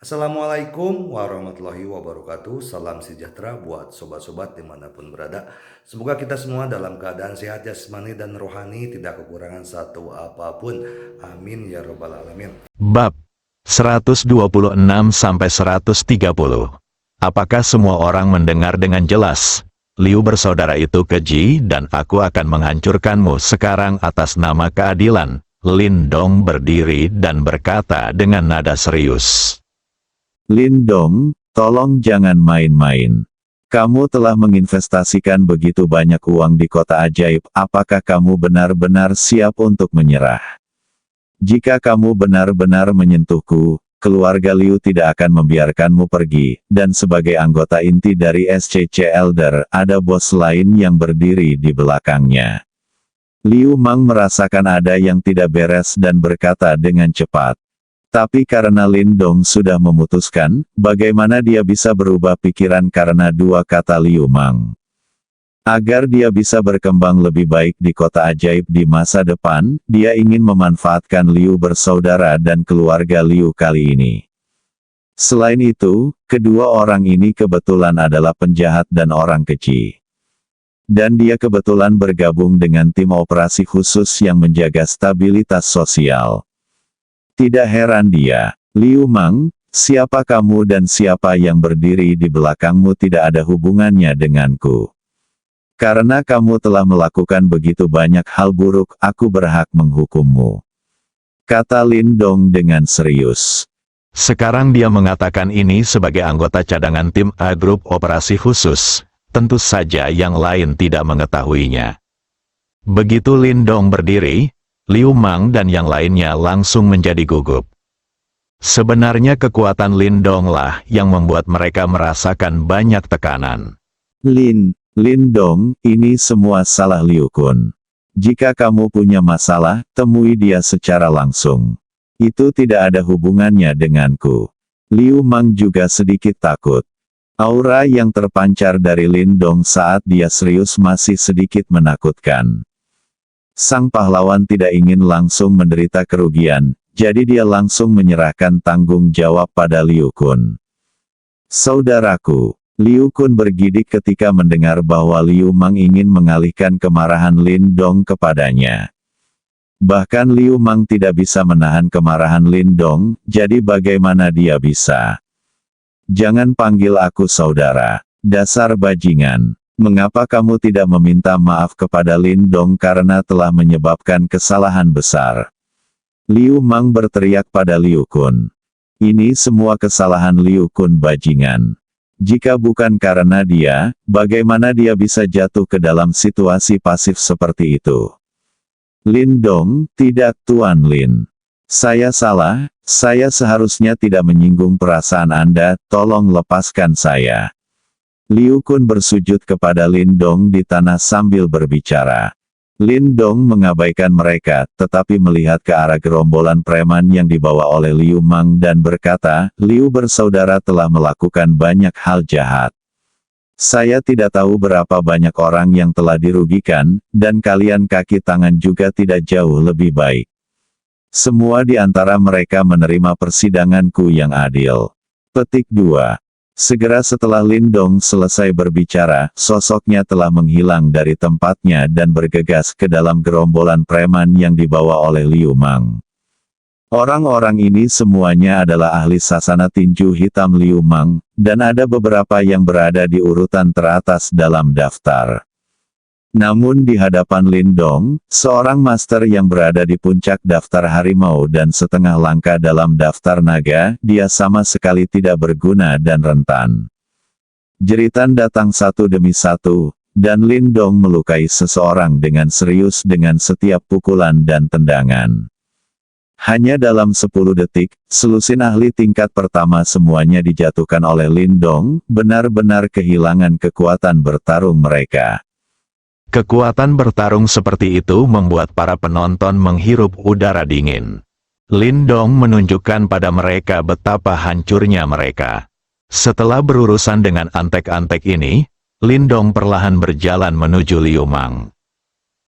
Assalamualaikum warahmatullahi wabarakatuh. Salam sejahtera buat sobat-sobat dimanapun berada. Semoga kita semua dalam keadaan sehat jasmani dan rohani, tidak kekurangan satu apapun. Amin ya robbal alamin. Bab 126-130. Apakah semua orang mendengar dengan jelas? Liu bersaudara itu keji, dan aku akan menghancurkanmu sekarang atas nama keadilan. Lin Dong berdiri dan berkata dengan nada serius. Lin Dong, tolong jangan main-main. Kamu telah menginvestasikan begitu banyak uang di kota ajaib, apakah kamu benar-benar siap untuk menyerah? Jika kamu benar-benar menyentuhku, keluarga Liu tidak akan membiarkanmu pergi, dan sebagai anggota inti dari SCC Elder, ada bos lain yang berdiri di belakangnya. Liu Mang merasakan ada yang tidak beres dan berkata dengan cepat. Tapi karena Lin Dong sudah memutuskan, bagaimana dia bisa berubah pikiran karena dua kata Liu Mang. Agar dia bisa berkembang lebih baik di kota ajaib di masa depan, dia ingin memanfaatkan Liu bersaudara dan keluarga Liu kali ini. Selain itu, kedua orang ini kebetulan adalah penjahat dan orang keji. Dan dia kebetulan bergabung dengan tim operasi khusus yang menjaga stabilitas sosial. Tidak heran dia, Liu Mang, siapa kamu dan siapa yang berdiri di belakangmu tidak ada hubungannya denganku. Karena kamu telah melakukan begitu banyak hal buruk, aku berhak menghukummu. Kata Lin Dong dengan serius. Sekarang dia mengatakan ini sebagai anggota cadangan tim A Grup Operasi Khusus. Tentu saja yang lain tidak mengetahuinya. Begitu Lin Dong berdiri, Liu Mang dan yang lainnya langsung menjadi gugup. Sebenarnya kekuatan Lin Dong lah yang membuat mereka merasakan banyak tekanan. Lin Dong, ini semua salah Liu Kun. Jika kamu punya masalah, temui dia secara langsung. Itu tidak ada hubungannya denganku. Liu Mang juga sedikit takut. Aura yang terpancar dari Lin Dong saat dia serius masih sedikit menakutkan. Sang pahlawan tidak ingin langsung menderita kerugian, jadi dia langsung menyerahkan tanggung jawab pada Liu Kun. Saudaraku, Liu Kun bergidik ketika mendengar bahwa Liu Mang ingin mengalihkan kemarahan Lin Dong kepadanya. Bahkan Liu Mang tidak bisa menahan kemarahan Lin Dong, jadi bagaimana dia bisa? Jangan panggil aku saudara, dasar bajingan. Mengapa kamu tidak meminta maaf kepada Lin Dong karena telah menyebabkan kesalahan besar? Liu Mang berteriak pada Liu Kun. Ini semua kesalahan Liu Kun bajingan. Jika bukan karena dia, bagaimana dia bisa jatuh ke dalam situasi pasif seperti itu? Lin Dong, tidak Tuan Lin. Saya salah, saya seharusnya tidak menyinggung perasaan Anda, tolong lepaskan saya. Liu Kun bersujud kepada Lin Dong di tanah sambil berbicara. Lin Dong mengabaikan mereka, tetapi melihat ke arah gerombolan preman yang dibawa oleh Liu Mang dan berkata, Liu bersaudara telah melakukan banyak hal jahat. Saya tidak tahu berapa banyak orang yang telah dirugikan, dan kalian kaki tangan juga tidak jauh lebih baik. Semua di antara mereka menerima persidanganku yang adil. Petik 2. Segera setelah Lin Dong selesai berbicara, sosoknya telah menghilang dari tempatnya dan bergegas ke dalam gerombolan preman yang dibawa oleh Liu Mang. Orang-orang ini semuanya adalah ahli sasana tinju hitam Liu Mang, dan ada beberapa yang berada di urutan teratas dalam daftar. Namun di hadapan Lin Dong, seorang master yang berada di puncak daftar harimau dan setengah langkah dalam daftar naga, dia sama sekali tidak berguna dan rentan. Jeritan datang satu demi satu, dan Lin Dong melukai seseorang dengan serius dengan setiap pukulan dan tendangan. Hanya dalam 10 detik, selusin ahli tingkat pertama semuanya dijatuhkan oleh Lin Dong, benar-benar kehilangan kekuatan bertarung mereka. Kekuatan bertarung seperti itu membuat para penonton menghirup udara dingin. Lin Dong menunjukkan pada mereka betapa hancurnya mereka. Setelah berurusan dengan antek-antek ini, Lin Dong perlahan berjalan menuju Liu Mang.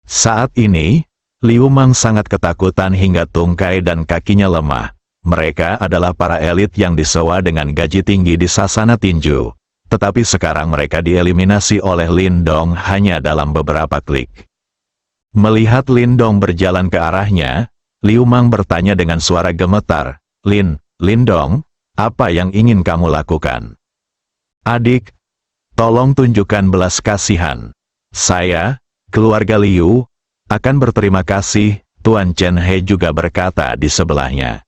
Saat ini, Liu Mang sangat ketakutan hingga tungkai dan kakinya lemah. Mereka adalah para elit yang disewa dengan gaji tinggi di sasana tinju. Tetapi sekarang mereka dieliminasi oleh Lin Dong hanya dalam beberapa klik. Melihat Lin Dong berjalan ke arahnya, Liu Mang bertanya dengan suara gemetar, Lin Dong, apa yang ingin kamu lakukan? Adik, tolong tunjukkan belas kasihan. Saya, keluarga Liu, akan berterima kasih, Tuan Chen He juga berkata di sebelahnya.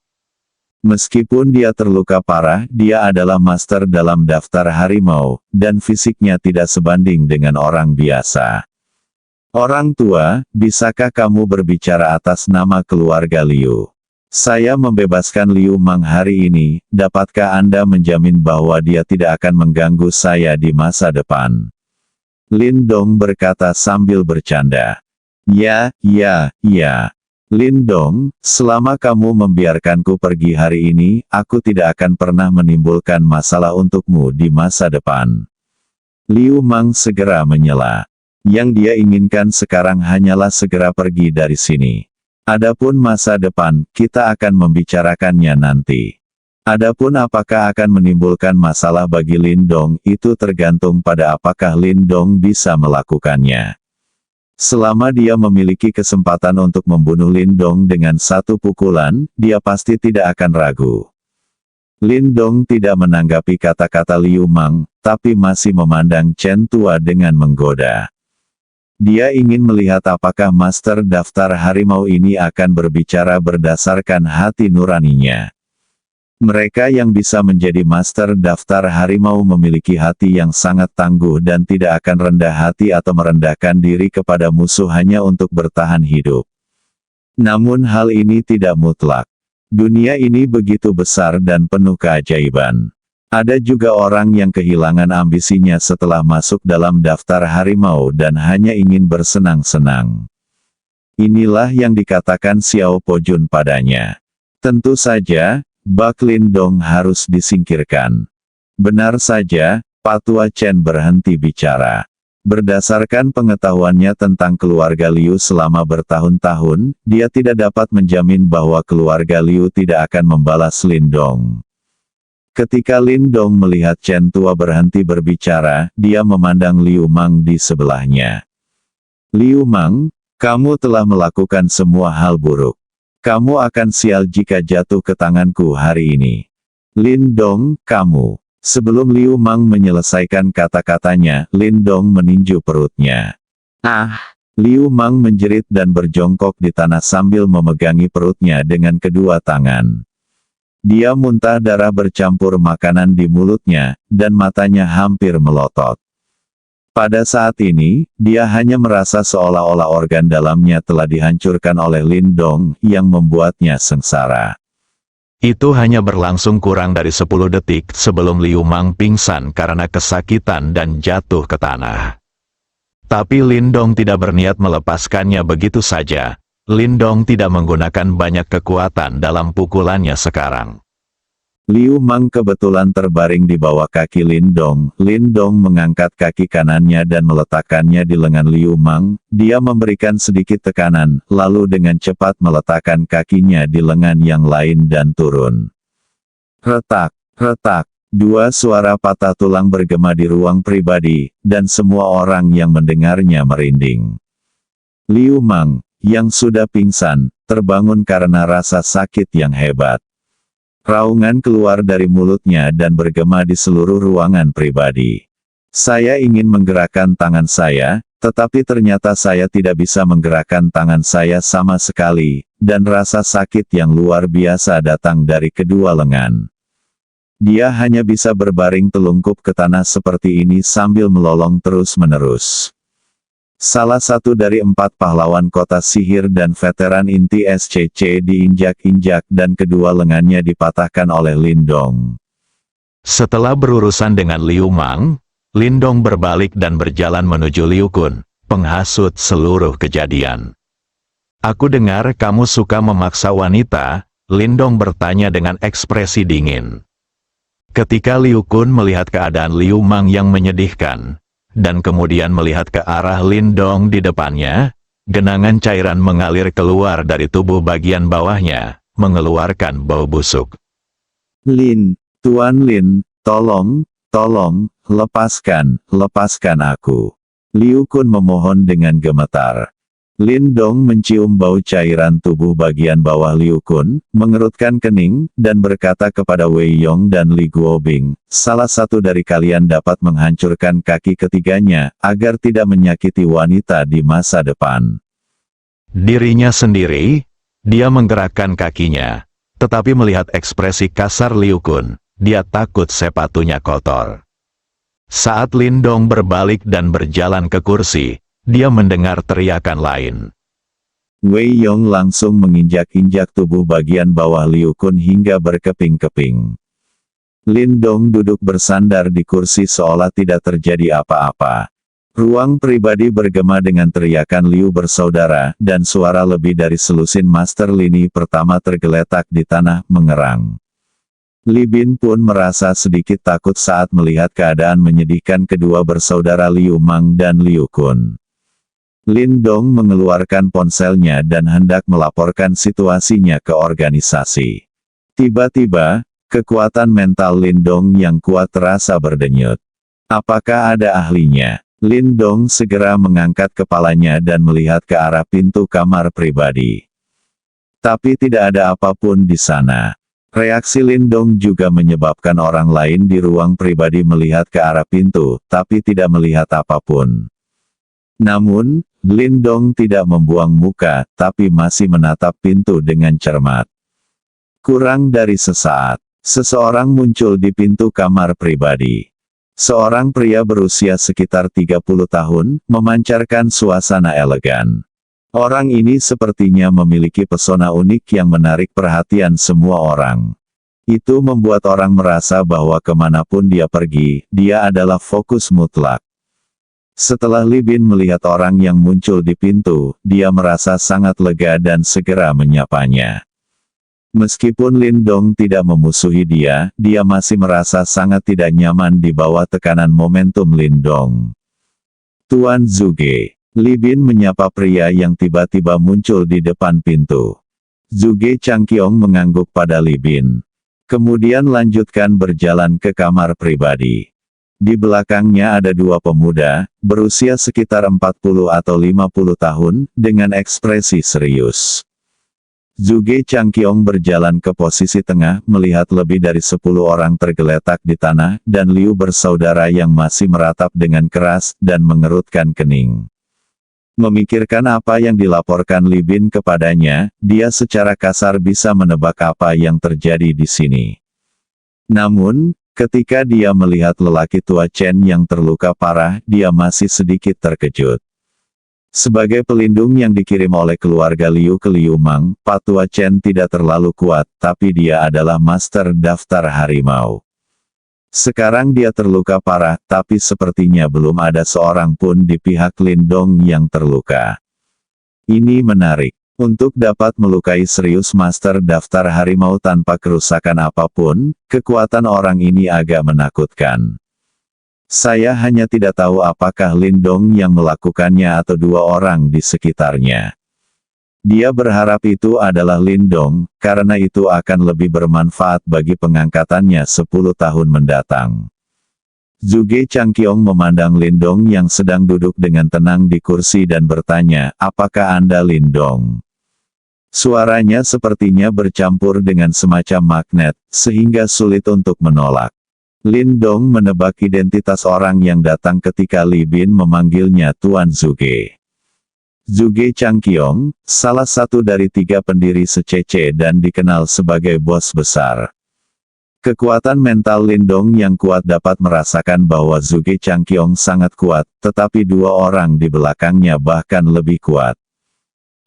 Meskipun dia terluka parah, dia adalah master dalam daftar harimau, dan fisiknya tidak sebanding dengan orang biasa. Orang tua, bisakah kamu berbicara atas nama keluarga Liu? Saya membebaskan Liu Mang hari ini, dapatkah Anda menjamin bahwa dia tidak akan mengganggu saya di masa depan? Lin Dong berkata sambil bercanda. Ya. Lin Dong, selama kamu membiarkanku pergi hari ini, aku tidak akan pernah menimbulkan masalah untukmu di masa depan. Liu Mang segera menyela. Yang dia inginkan sekarang hanyalah segera pergi dari sini. Adapun masa depan, kita akan membicarakannya nanti. Adapun apakah akan menimbulkan masalah bagi Lin Dong, itu tergantung pada apakah Lin Dong bisa melakukannya. Selama dia memiliki kesempatan untuk membunuh Lin Dong dengan satu pukulan, dia pasti tidak akan ragu. Lin Dong tidak menanggapi kata-kata Liu Mang, tapi masih memandang Chen tua dengan menggoda. Dia ingin melihat apakah master daftar harimau ini akan berbicara berdasarkan hati nuraninya. Mereka yang bisa menjadi master daftar harimau memiliki hati yang sangat tangguh dan tidak akan rendah hati atau merendahkan diri kepada musuh hanya untuk bertahan hidup. Namun hal ini tidak mutlak. Dunia ini begitu besar dan penuh keajaiban. Ada juga orang yang kehilangan ambisinya setelah masuk dalam daftar harimau dan hanya ingin bersenang-senang. Inilah yang dikatakan Xiao Po Jun padanya. Tentu saja, Bak Lin Dong harus disingkirkan. Benar saja, Patua Chen berhenti bicara. Berdasarkan pengetahuannya tentang keluarga Liu selama bertahun-tahun, dia tidak dapat menjamin bahwa keluarga Liu tidak akan membalas Lin Dong. Ketika Lin Dong melihat Chen tua berhenti berbicara, dia memandang Liu Mang di sebelahnya. Liu Mang, kamu telah melakukan semua hal buruk. Kamu akan sial jika jatuh ke tanganku hari ini. Lin Dong, kamu. Sebelum Liu Mang menyelesaikan kata-katanya, Lin Dong meninju perutnya. Liu Mang menjerit dan berjongkok di tanah sambil memegangi perutnya dengan kedua tangan. Dia muntah darah bercampur makanan di mulutnya, dan matanya hampir melotot. Pada saat ini, dia hanya merasa seolah-olah organ dalamnya telah dihancurkan oleh Lin Dong, yang membuatnya sengsara. Itu hanya berlangsung kurang dari 10 detik sebelum Liu Mang pingsan karena kesakitan dan jatuh ke tanah. Tapi Lin Dong tidak berniat melepaskannya begitu saja. Lin Dong tidak menggunakan banyak kekuatan dalam pukulannya sekarang. Liu Mang kebetulan terbaring di bawah kaki Lin Dong. Lin Dong mengangkat kaki kanannya dan meletakkannya di lengan Liu Mang. Dia memberikan sedikit tekanan, lalu dengan cepat meletakkan kakinya di lengan yang lain dan turun. Retak, retak. Dua suara patah tulang bergema di ruang pribadi, dan semua orang yang mendengarnya merinding. Liu Mang, yang sudah pingsan, terbangun karena rasa sakit yang hebat. Raungan keluar dari mulutnya dan bergema di seluruh ruangan pribadi. Saya ingin menggerakkan tangan saya, tetapi ternyata saya tidak bisa menggerakkan tangan saya sama sekali, dan rasa sakit yang luar biasa datang dari kedua lengan. Dia hanya bisa berbaring telungkup ke tanah seperti ini sambil melolong terus-menerus. Salah satu dari 4 pahlawan kota sihir dan veteran inti SCC diinjak-injak dan kedua lengannya dipatahkan oleh Lin Dong. Setelah berurusan dengan Liu Mang, Lin Dong berbalik dan berjalan menuju Liu Kun, penghasut seluruh kejadian. Aku dengar kamu suka memaksa wanita, Lin Dong bertanya dengan ekspresi dingin. Ketika Liu Kun melihat keadaan Liu Mang yang menyedihkan, dan kemudian melihat ke arah Lin Dong di depannya, genangan cairan mengalir keluar dari tubuh bagian bawahnya, mengeluarkan bau busuk. Lin, Tuan Lin, tolong, lepaskan aku. Liu Kun memohon dengan gemetar. Lin Dong mencium bau cairan tubuh bagian bawah Liu Kun, mengerutkan kening, dan berkata kepada Wei Yong dan Li Guobing, salah satu dari kalian dapat menghancurkan kaki ketiganya, agar tidak menyakiti wanita di masa depan. Dirinya sendiri, dia menggerakkan kakinya. Tetapi melihat ekspresi kasar Liu Kun, dia takut sepatunya kotor. Saat Lin Dong berbalik dan berjalan ke kursi, dia mendengar teriakan lain. Wei Yong langsung menginjak-injak tubuh bagian bawah Liu Kun hingga berkeping-keping. Lin Dong duduk bersandar di kursi seolah tidak terjadi apa-apa. Ruang pribadi bergema dengan teriakan Liu bersaudara, dan suara lebih dari selusin master lini pertama tergeletak di tanah, mengerang. Li Bin pun merasa sedikit takut saat melihat keadaan menyedihkan kedua bersaudara Liu Mang dan Liu Kun. Lin Dong mengeluarkan ponselnya dan hendak melaporkan situasinya ke organisasi. Tiba-tiba, kekuatan mental Lin Dong yang kuat terasa berdenyut. Apakah ada ahlinya? Lin Dong segera mengangkat kepalanya dan melihat ke arah pintu kamar pribadi. Tapi tidak ada apapun di sana. Reaksi Lin Dong juga menyebabkan orang lain di ruang pribadi melihat ke arah pintu, tapi tidak melihat apapun. Namun, Lin Dong tidak membuang muka, tapi masih menatap pintu dengan cermat. Kurang dari sesaat, seseorang muncul di pintu kamar pribadi. Seorang pria berusia sekitar 30 tahun, memancarkan suasana elegan. Orang ini sepertinya memiliki pesona unik yang menarik perhatian semua orang. Itu membuat orang merasa bahwa kemanapun dia pergi, dia adalah fokus mutlak. Setelah Li Bin melihat orang yang muncul di pintu, dia merasa sangat lega dan segera menyapanya. Meskipun Lin Dong tidak memusuhi dia, dia masih merasa sangat tidak nyaman di bawah tekanan momentum Lin Dong. Tuan Zuge. Li Bin menyapa pria yang tiba-tiba muncul di depan pintu. Zuge Changqiong mengangguk pada Li Bin. Kemudian lanjutkan berjalan ke kamar pribadi. Di belakangnya ada dua pemuda, berusia sekitar 40 atau 50 tahun, dengan ekspresi serius. Zuge Changqiong berjalan ke posisi tengah, melihat lebih dari 10 orang tergeletak di tanah, dan Liu bersaudara yang masih meratap dengan keras, dan mengerutkan kening. Memikirkan apa yang dilaporkan Li Bin kepadanya, dia secara kasar bisa menebak apa yang terjadi di sini. Namun, ketika dia melihat lelaki tua Chen yang terluka parah, dia masih sedikit terkejut. Sebagai pelindung yang dikirim oleh keluarga Liu ke Liu Mang, Pak Tua Chen tidak terlalu kuat, tapi dia adalah master daftar harimau. Sekarang dia terluka parah, tapi sepertinya belum ada seorang pun di pihak Lin Dong yang terluka. Ini menarik. Untuk dapat melukai serius master daftar harimau tanpa kerusakan apapun, kekuatan orang ini agak menakutkan. Saya hanya tidak tahu apakah Lin Dong yang melakukannya atau dua orang di sekitarnya. Dia berharap itu adalah Lin Dong, karena itu akan lebih bermanfaat bagi pengangkatannya 10 tahun mendatang. Zuge Changqiong memandang Lin Dong yang sedang duduk dengan tenang di kursi dan bertanya, apakah Anda Lin Dong? Suaranya sepertinya bercampur dengan semacam magnet, sehingga sulit untuk menolak. Lin Dong menebak identitas orang yang datang ketika Li Bin memanggilnya Tuan Zuge. Zuge Changqiong, salah satu dari 3 pendiri secece dan dikenal sebagai bos besar. Kekuatan mental Lin Dong yang kuat dapat merasakan bahwa Zuge Changqiong sangat kuat, tetapi 2 orang di belakangnya bahkan lebih kuat.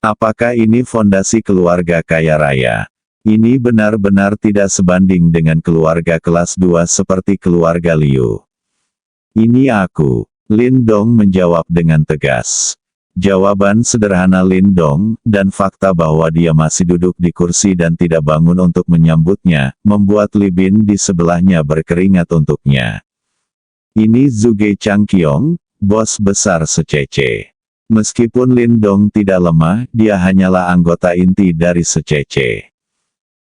Apakah ini fondasi keluarga kaya raya? Ini benar-benar tidak sebanding dengan keluarga kelas 2 seperti keluarga Liu. Ini aku, Lin Dong menjawab dengan tegas. Jawaban sederhana Lin Dong, dan fakta bahwa dia masih duduk di kursi dan tidak bangun untuk menyambutnya, membuat Li Bin di sebelahnya berkeringat untuknya. Ini Zuge Changqiong, bos besar secece. Meskipun Lin Dong tidak lemah, dia hanyalah anggota inti dari secece.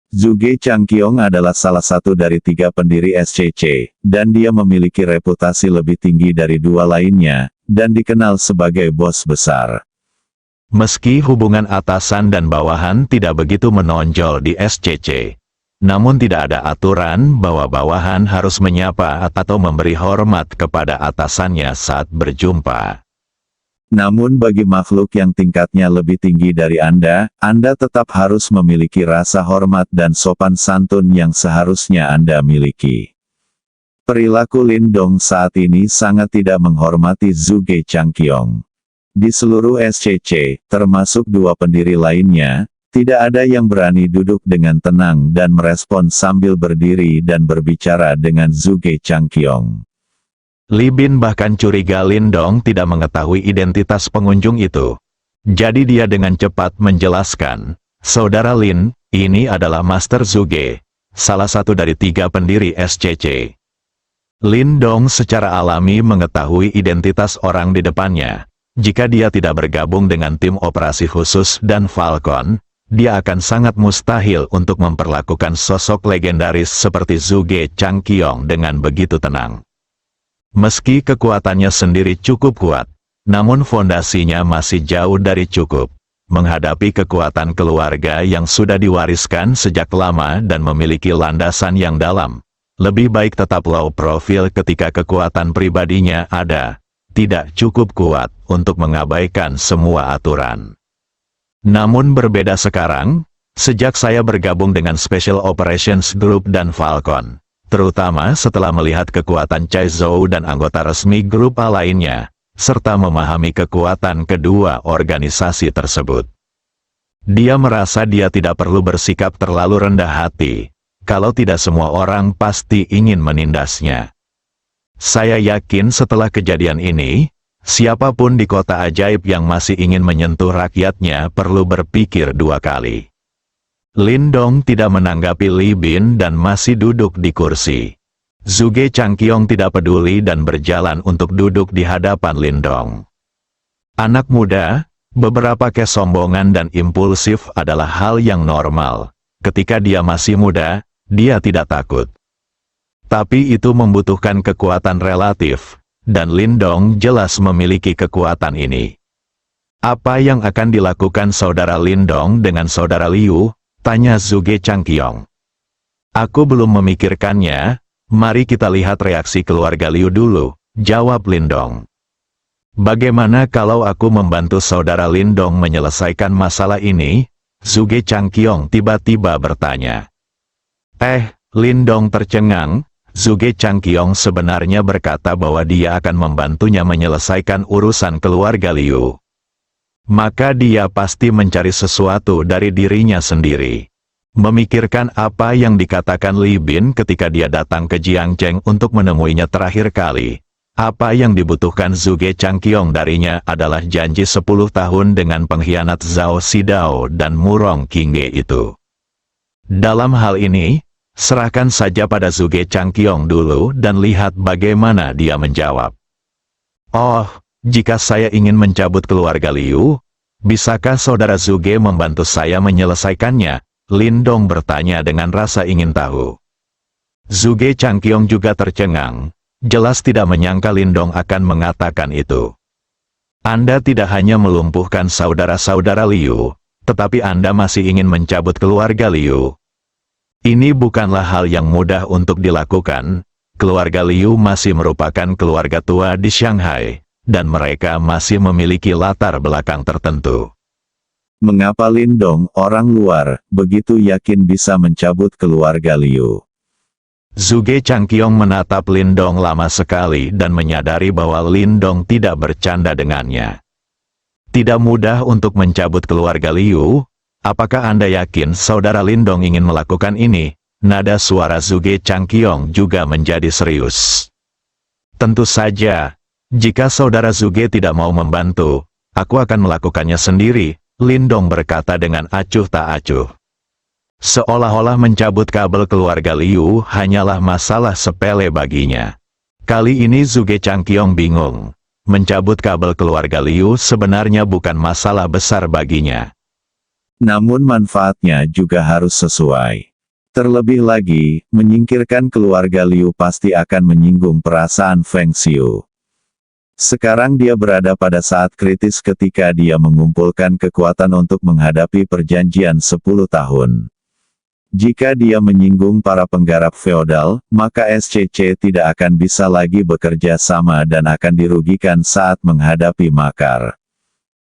Zhuge Changqiong adalah salah satu dari 3 pendiri SCC, dan dia memiliki reputasi lebih tinggi dari 2 lainnya, dan dikenal sebagai bos besar. Meski hubungan atasan dan bawahan tidak begitu menonjol di SCC, namun tidak ada aturan bahwa bawahan harus menyapa atau memberi hormat kepada atasannya saat berjumpa. Namun bagi makhluk yang tingkatnya lebih tinggi dari Anda tetap harus memiliki rasa hormat dan sopan santun yang seharusnya Anda miliki. Perilaku Lin Dong saat ini sangat tidak menghormati Zhuge Changqiong. Di seluruh SCC, termasuk 2 pendiri lainnya, tidak ada yang berani duduk dengan tenang dan merespon sambil berdiri dan berbicara dengan Zhuge Changqiong. Li Bin bahkan curiga Lin Dong tidak mengetahui identitas pengunjung itu. Jadi dia dengan cepat menjelaskan, "Saudara Lin, ini adalah Master Zhuge, salah satu dari 3 pendiri SCC." Lin Dong secara alami mengetahui identitas orang di depannya. Jika dia tidak bergabung dengan tim operasi khusus dan Falcon, dia akan sangat mustahil untuk memperlakukan sosok legendaris seperti Zhuge Changqiong dengan begitu tenang. Meski kekuatannya sendiri cukup kuat, namun fondasinya masih jauh dari cukup menghadapi kekuatan keluarga yang sudah diwariskan sejak lama dan memiliki landasan yang dalam. Lebih baik tetap low profile ketika kekuatan pribadinya ada, tidak cukup kuat untuk mengabaikan semua aturan. Namun berbeda sekarang, sejak saya bergabung dengan Special Operations Group dan Falcon, terutama setelah melihat kekuatan Chai Zhou dan anggota resmi grup A lainnya, serta memahami kekuatan kedua organisasi tersebut. Dia merasa dia tidak perlu bersikap terlalu rendah hati, kalau tidak semua orang pasti ingin menindasnya. Saya yakin setelah kejadian ini, siapapun di kota ajaib yang masih ingin menyentuh rakyatnya perlu berpikir 2 kali. Lin Dong tidak menanggapi Li Bin dan masih duduk di kursi. Zhuge Changqiong tidak peduli dan berjalan untuk duduk di hadapan Lin Dong. Anak muda, beberapa kesombongan dan impulsif adalah hal yang normal. Ketika dia masih muda, dia tidak takut. Tapi itu membutuhkan kekuatan relatif, dan Lin Dong jelas memiliki kekuatan ini. Apa yang akan dilakukan saudara Lin Dong dengan saudara Liu? Tanya Zhuge Changqiong. Aku belum memikirkannya, mari kita lihat reaksi keluarga Liu dulu, jawab Lin Dong. Bagaimana kalau aku membantu saudara Lin Dong menyelesaikan masalah ini? Zhuge Changqiong tiba-tiba bertanya. Lin Dong tercengang. Zhuge Changqiong sebenarnya berkata bahwa dia akan membantunya menyelesaikan urusan keluarga Liu. Maka dia pasti mencari sesuatu dari dirinya sendiri. Memikirkan apa yang dikatakan Li Bin ketika dia datang ke Jiangcheng untuk menemuinya terakhir kali. Apa yang dibutuhkan Zhuge Changqiong darinya adalah janji 10 tahun dengan pengkhianat Zhao Xidao dan Murong Qingge itu. Dalam hal ini, serahkan saja pada Zhuge Changqiong dulu dan lihat bagaimana dia menjawab. Jika saya ingin mencabut keluarga Liu, bisakah saudara Zhuge membantu saya menyelesaikannya? Lin Dong bertanya dengan rasa ingin tahu. Zhuge Changqiong juga tercengang, jelas tidak menyangka Lin Dong akan mengatakan itu. Anda tidak hanya melumpuhkan saudara-saudara Liu, tetapi Anda masih ingin mencabut keluarga Liu. Ini bukanlah hal yang mudah untuk dilakukan. Keluarga Liu masih merupakan keluarga tua di Shanghai, dan mereka masih memiliki latar belakang tertentu. Mengapa Lin Dong, orang luar, begitu yakin bisa mencabut keluarga Liu? Zhuge Changqiong menatap Lin Dong lama sekali dan menyadari bahwa Lin Dong tidak bercanda dengannya. Tidak mudah untuk mencabut keluarga Liu. Apakah Anda yakin saudara Lin Dong ingin melakukan ini? Nada suara Zhuge Changqiong juga menjadi serius. Tentu saja. Jika saudara Zhuge tidak mau membantu, aku akan melakukannya sendiri, Lin Dong berkata dengan acuh tak acuh. Seolah-olah mencabut kabel keluarga Liu hanyalah masalah sepele baginya. Kali ini Zhuge Changqiong bingung. Mencabut kabel keluarga Liu sebenarnya bukan masalah besar baginya. Namun manfaatnya juga harus sesuai. Terlebih lagi, menyingkirkan keluarga Liu pasti akan menyinggung perasaan Feng Xiu. Sekarang dia berada pada saat kritis ketika dia mengumpulkan kekuatan untuk menghadapi perjanjian 10 tahun. Jika dia menyinggung para penggarap feodal, maka SCC tidak akan bisa lagi bekerja sama dan akan dirugikan saat menghadapi makar.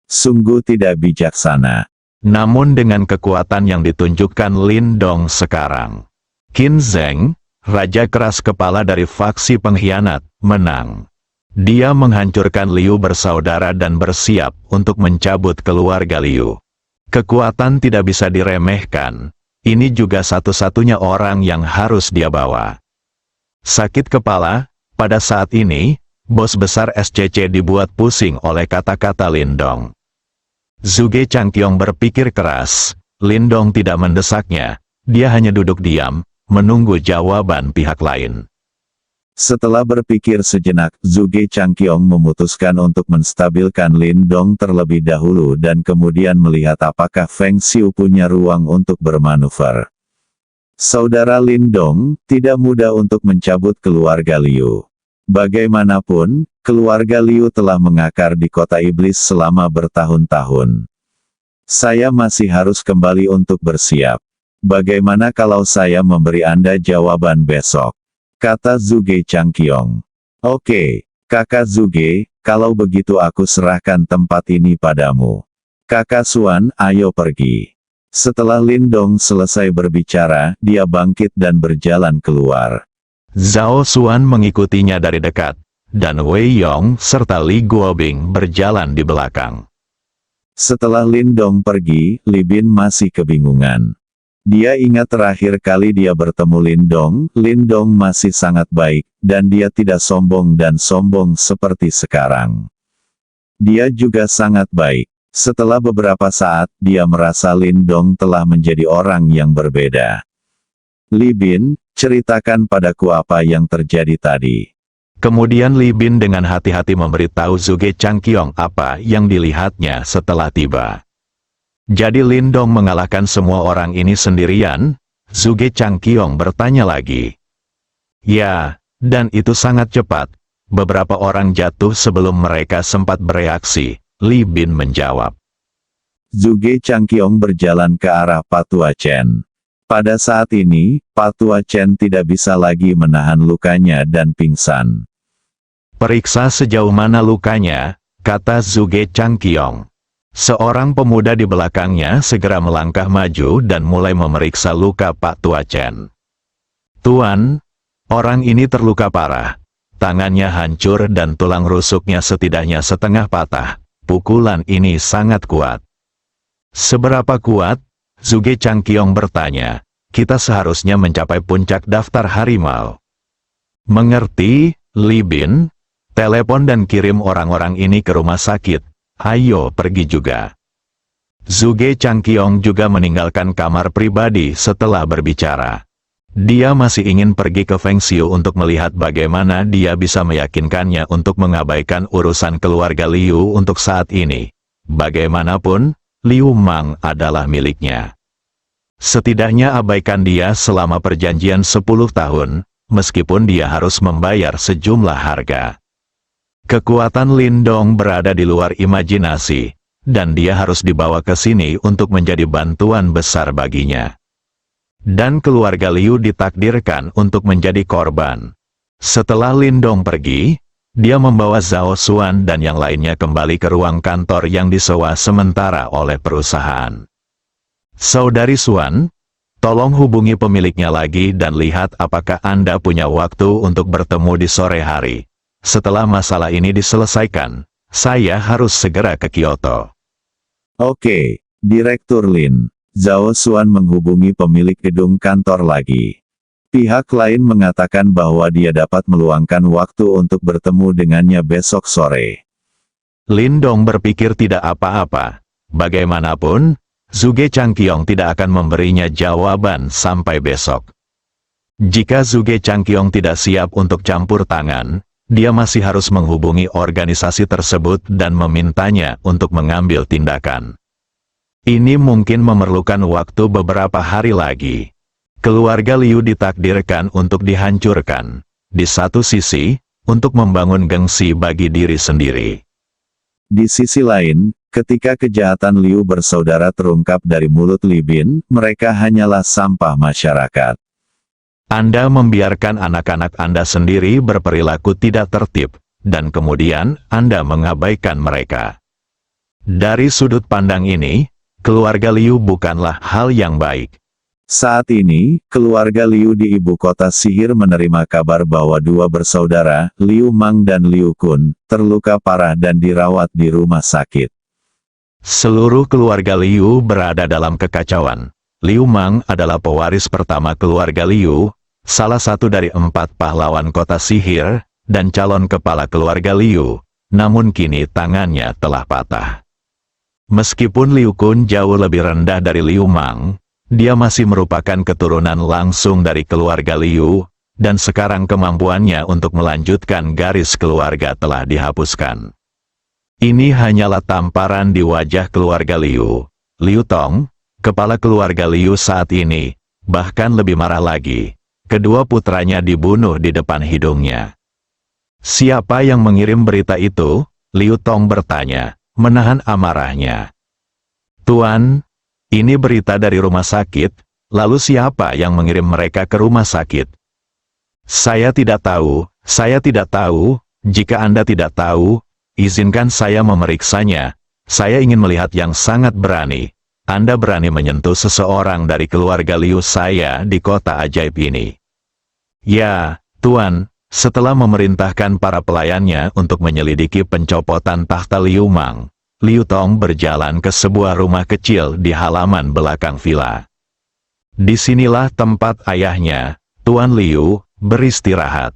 Sungguh tidak bijaksana. Namun dengan kekuatan yang ditunjukkan Lin Dong sekarang, Qin Zheng, raja keras kepala dari faksi pengkhianat, menang. Dia menghancurkan Liu bersaudara dan bersiap untuk mencabut keluarga Liu. Kekuatan tidak bisa diremehkan. Ini juga satu-satunya orang yang harus dia bawa. Sakit kepala, pada saat ini, bos besar SCC dibuat pusing oleh kata-kata Lin Dong. Zhuge Changqiong berpikir keras, Lin Dong tidak mendesaknya, dia hanya duduk diam, menunggu jawaban pihak lain. Setelah berpikir sejenak, Zhuge Changqiong memutuskan untuk menstabilkan Lin Dong terlebih dahulu dan kemudian melihat apakah Feng Xiu punya ruang untuk bermanuver. Saudara Lin Dong, tidak mudah untuk mencabut keluarga Liu. Bagaimanapun, keluarga Liu telah mengakar di kota iblis selama bertahun-tahun. Saya masih harus kembali untuk bersiap. Bagaimana kalau saya memberi Anda jawaban besok? Kata Zhuge Changqiong. Oke, kakak Zhuge, kalau begitu aku serahkan tempat ini padamu. Kakak Xuan, ayo pergi. Setelah Lin Dong selesai berbicara, dia bangkit dan berjalan keluar. Zhao Xuan mengikutinya dari dekat, dan Wei Yong serta Li Guobing berjalan di belakang. Setelah Lin Dong pergi, Li Bin masih kebingungan. Dia ingat terakhir kali dia bertemu Lin Dong masih sangat baik, dan dia tidak sombong seperti sekarang. Dia juga sangat baik. Setelah beberapa saat, dia merasa Lin Dong telah menjadi orang yang berbeda. Li Bin, ceritakan padaku apa yang terjadi tadi. Kemudian Li Bin dengan hati-hati memberitahu Zhuge Changqiong apa yang dilihatnya setelah tiba. Jadi Lin Dong mengalahkan semua orang ini sendirian? Zhuge Changqiong bertanya lagi. Ya, dan itu sangat cepat. Beberapa orang jatuh sebelum mereka sempat bereaksi, Li Bin menjawab. Zhuge Changqiong berjalan ke arah Patua Chen. Pada saat ini, Patua Chen tidak bisa lagi menahan lukanya dan pingsan. Periksa sejauh mana lukanya, kata Zhuge Changqiong. Seorang pemuda di belakangnya segera melangkah maju dan mulai memeriksa luka Pak Tua Chen. Tuan, orang ini terluka parah. Tangannya hancur dan tulang rusuknya setidaknya setengah patah. Pukulan ini sangat kuat. Seberapa kuat? Zhuge Changqiong bertanya. Kita seharusnya mencapai puncak daftar harimau. Mengerti, Li Bin? Telepon dan kirim orang-orang ini ke rumah sakit. Ayo pergi juga. Zhuge Changqiong juga meninggalkan kamar pribadi setelah berbicara. Dia masih ingin pergi ke Feng Xiu untuk melihat bagaimana dia bisa meyakinkannya untuk mengabaikan urusan keluarga Liu untuk saat ini. Bagaimanapun, Liu Mang adalah miliknya. Setidaknya abaikan dia selama perjanjian 10 tahun, meskipun dia harus membayar sejumlah harga. Kekuatan Lin Dong berada di luar imajinasi, dan dia harus dibawa ke sini untuk menjadi bantuan besar baginya. Dan keluarga Liu ditakdirkan untuk menjadi korban. Setelah Lin Dong pergi, dia membawa Zhao Xuan dan yang lainnya kembali ke ruang kantor yang disewa sementara oleh perusahaan. Saudari Xuan, tolong hubungi pemiliknya lagi dan lihat apakah Anda punya waktu untuk bertemu di sore hari. Setelah masalah ini diselesaikan, saya harus segera ke Kyoto. Oke, Direktur Lin. Zhao Xuan menghubungi pemilik gedung kantor lagi. Pihak lain mengatakan bahwa dia dapat meluangkan waktu untuk bertemu dengannya besok sore. Lin Dong berpikir tidak apa-apa. Bagaimanapun, Zhuge Changqiong tidak akan memberinya jawaban sampai besok. Jika Zhuge Changqiong tidak siap untuk campur tangan, dia masih harus menghubungi organisasi tersebut dan memintanya untuk mengambil tindakan. Ini mungkin memerlukan waktu beberapa hari lagi. keluarga Liu ditakdirkan untuk dihancurkan. Di satu sisi, untuk membangun gengsi bagi diri sendiri. Di sisi lain, ketika kejahatan Liu bersaudara terungkap dari mulut Li Bin, mereka hanyalah sampah masyarakat. Anda membiarkan anak-anak Anda sendiri berperilaku tidak tertib, dan kemudian Anda mengabaikan mereka. Dari sudut pandang ini, keluarga Liu bukanlah hal yang baik. Saat ini, keluarga Liu di ibu kota sihir menerima kabar bahwa dua bersaudara, Liu Mang dan Liu Kun, terluka parah dan dirawat di rumah sakit. Seluruh keluarga Liu berada dalam kekacauan. Liu Mang adalah pewaris pertama keluarga Liu, salah satu dari 4 pahlawan kota sihir, dan calon kepala keluarga Liu, namun kini tangannya telah patah. Meskipun Liu Kun jauh lebih rendah dari Liu Mang, dia masih merupakan keturunan langsung dari keluarga Liu, dan sekarang kemampuannya untuk melanjutkan garis keluarga telah dihapuskan. Ini hanyalah tamparan di wajah keluarga Liu. Liu Tong, kepala keluarga Liu saat ini, bahkan lebih marah lagi. Kedua putranya dibunuh di depan hidungnya. Siapa yang mengirim berita itu? Liu Tong bertanya, menahan amarahnya. Tuan, ini berita dari rumah sakit, lalu siapa yang mengirim mereka ke rumah sakit? Saya tidak tahu, jika Anda tidak tahu, izinkan saya memeriksanya. Saya ingin melihat yang sangat berani. Anda berani menyentuh seseorang dari keluarga Liu saya di kota ajaib ini. Ya, Tuan, setelah memerintahkan para pelayannya untuk menyelidiki pencopotan tahta Liu Mang, Liu Tong berjalan ke sebuah rumah kecil di halaman belakang villa. Disinilah tempat ayahnya, Tuan Liu, beristirahat.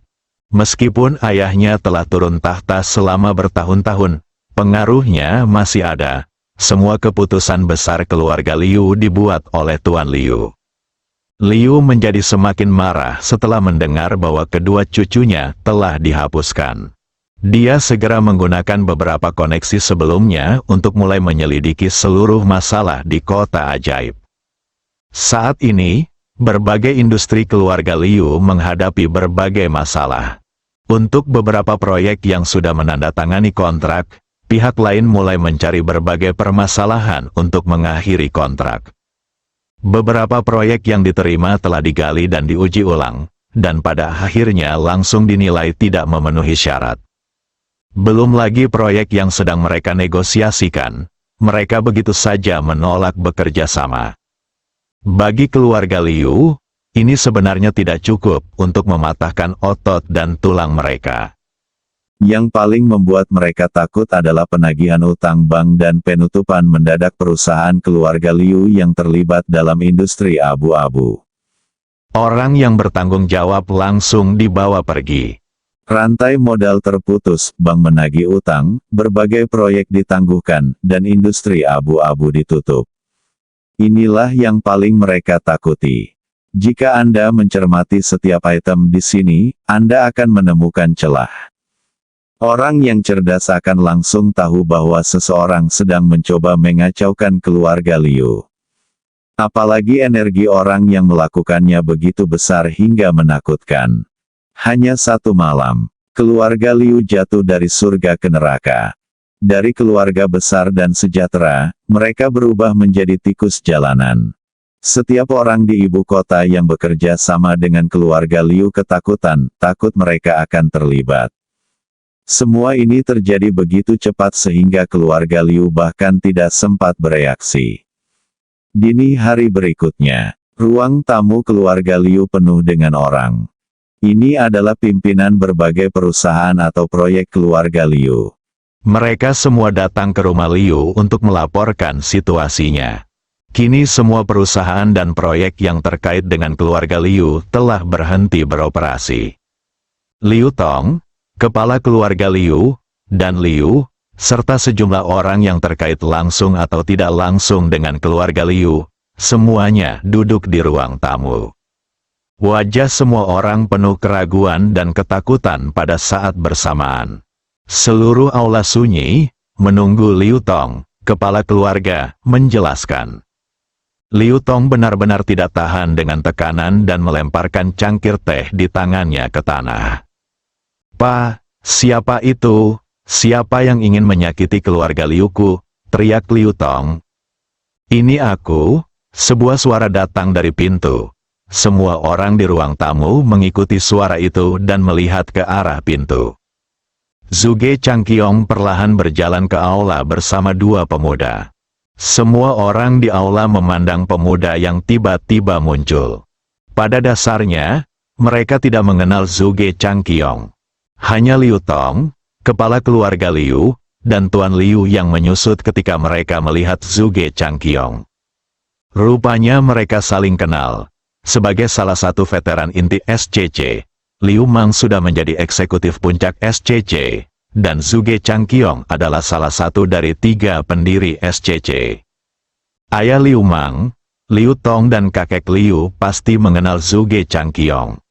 Meskipun ayahnya telah turun tahta selama bertahun-tahun, pengaruhnya masih ada. Semua keputusan besar keluarga Liu dibuat oleh Tuan Liu. Liu menjadi semakin marah setelah mendengar bahwa kedua cucunya telah dihapuskan. Dia segera menggunakan beberapa koneksi sebelumnya untuk mulai menyelidiki seluruh masalah di kota ajaib. Saat ini, berbagai industri keluarga Liu menghadapi berbagai masalah. Untuk beberapa proyek yang sudah menandatangani kontrak, pihak lain mulai mencari berbagai permasalahan untuk mengakhiri kontrak. Beberapa proyek yang diterima telah digali dan diuji ulang, dan pada akhirnya langsung dinilai tidak memenuhi syarat. Belum lagi proyek yang sedang mereka negosiasikan, mereka begitu saja menolak bekerja sama. Bagi keluarga Liu, ini sebenarnya tidak cukup untuk mematahkan otot dan tulang mereka. Yang paling membuat mereka takut adalah penagihan utang bank dan penutupan mendadak perusahaan keluarga Liu yang terlibat dalam industri abu-abu. Orang yang bertanggung jawab langsung dibawa pergi. Rantai modal terputus, bank menagih utang, berbagai proyek ditangguhkan, dan industri abu-abu ditutup. Inilah yang paling mereka takuti. Jika Anda mencermati setiap item di sini, Anda akan menemukan celah. Orang yang cerdas akan langsung tahu bahwa seseorang sedang mencoba mengacaukan keluarga Liu. Apalagi energi orang yang melakukannya begitu besar hingga menakutkan. Hanya satu malam, keluarga Liu jatuh dari surga ke neraka. Dari keluarga besar dan sejahtera, mereka berubah menjadi tikus jalanan. Setiap orang di ibu kota yang bekerja sama dengan keluarga Liu ketakutan, takut mereka akan terlibat. Semua ini terjadi begitu cepat sehingga keluarga Liu bahkan tidak sempat bereaksi. Dini hari berikutnya, ruang tamu keluarga Liu penuh dengan orang. Ini adalah pimpinan berbagai perusahaan atau proyek keluarga Liu. Mereka semua datang ke rumah Liu untuk melaporkan situasinya. Kini semua perusahaan dan proyek yang terkait dengan keluarga Liu telah berhenti beroperasi. Liu Tong, kepala keluarga Liu, dan Liu, serta sejumlah orang yang terkait langsung atau tidak langsung dengan keluarga Liu, semuanya duduk di ruang tamu. Wajah semua orang penuh keraguan dan ketakutan pada saat bersamaan. Seluruh aula sunyi, menunggu Liu Tong, kepala keluarga, menjelaskan. Liu Tong benar-benar tidak tahan dengan tekanan dan melemparkan cangkir teh di tangannya ke tanah. "Pak, siapa itu? Siapa yang ingin menyakiti keluarga Liuku?" teriak Liu Tong. "Ini aku." Sebuah suara datang dari pintu. Semua orang di ruang tamu mengikuti suara itu dan melihat ke arah pintu. Zhuge Changqiong perlahan berjalan ke aula bersama dua pemuda. Semua orang di aula memandang pemuda yang tiba-tiba muncul. Pada dasarnya, mereka tidak mengenal Zhuge Changqiong. Hanya Liu Tong, kepala keluarga Liu, dan Tuan Liu yang menyusut ketika mereka melihat Zhuge Changqiong. Rupanya mereka saling kenal. Sebagai salah satu veteran inti SCC, Liu Mang sudah menjadi eksekutif puncak SCC. Dan Zhuge Changqiong adalah salah satu dari 3 pendiri SCC. Ayah Liu Mang, Liu Tong dan kakek Liu pasti mengenal Zhuge Changqiong.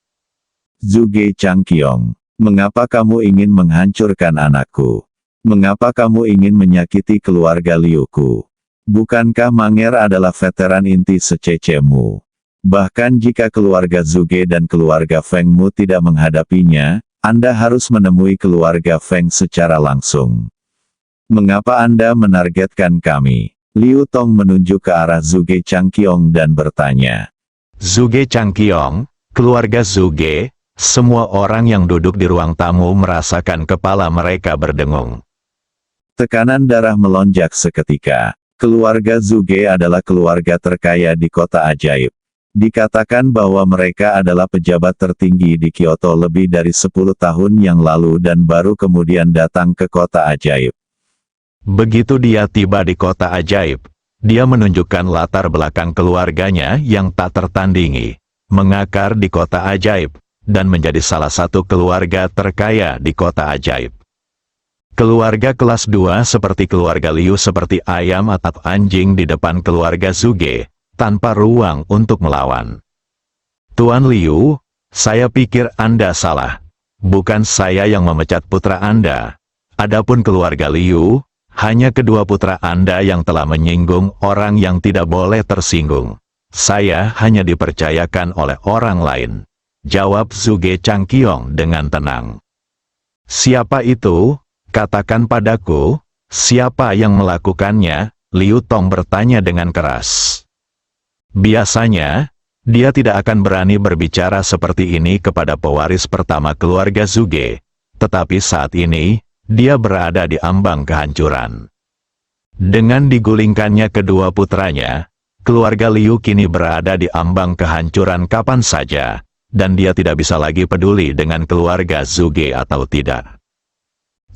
Zhuge Changqiong, mengapa kamu ingin menghancurkan anakku? Mengapa kamu ingin menyakiti keluarga Liuku? Bukankah Manger adalah veteran inti SCC-mu? Bahkan jika keluarga Zhuge dan keluarga Fengmu tidak menghadapinya, Anda harus menemui keluarga Feng secara langsung. Mengapa Anda menargetkan kami? Liu Tong menunjuk ke arah Zhuge Changqiong dan bertanya. Zhuge Changqiong, keluarga Zhuge, semua orang yang duduk di ruang tamu merasakan kepala mereka berdengung. Tekanan darah melonjak seketika. Keluarga Zhuge adalah keluarga terkaya di kota ajaib. Dikatakan bahwa mereka adalah pejabat tertinggi di Kyoto lebih dari 10 tahun yang lalu dan baru kemudian datang ke kota ajaib. Begitu dia tiba di kota ajaib, dia menunjukkan latar belakang keluarganya yang tak tertandingi, mengakar di kota ajaib, dan menjadi salah satu keluarga terkaya di kota ajaib. Keluarga kelas 2 seperti keluarga Liu seperti ayam atau anjing di depan keluarga Zhuge, tanpa ruang untuk melawan. Tuan Liu, saya pikir Anda salah. Bukan saya yang memecat putra Anda. Adapun keluarga Liu, hanya kedua putra Anda yang telah menyinggung orang yang tidak boleh tersinggung. Saya hanya dipercayakan oleh orang lain. Jawab Zhuge Changqiong dengan tenang. Siapa itu? Katakan padaku, siapa yang melakukannya? Liu Tong bertanya dengan keras. Biasanya, dia tidak akan berani berbicara seperti ini kepada pewaris pertama keluarga Zhuge, tetapi saat ini, dia berada di ambang kehancuran. Dengan digulingkannya kedua putranya, keluarga Liu kini berada di ambang kehancuran kapan saja, dan dia tidak bisa lagi peduli dengan keluarga Zhuge atau tidak.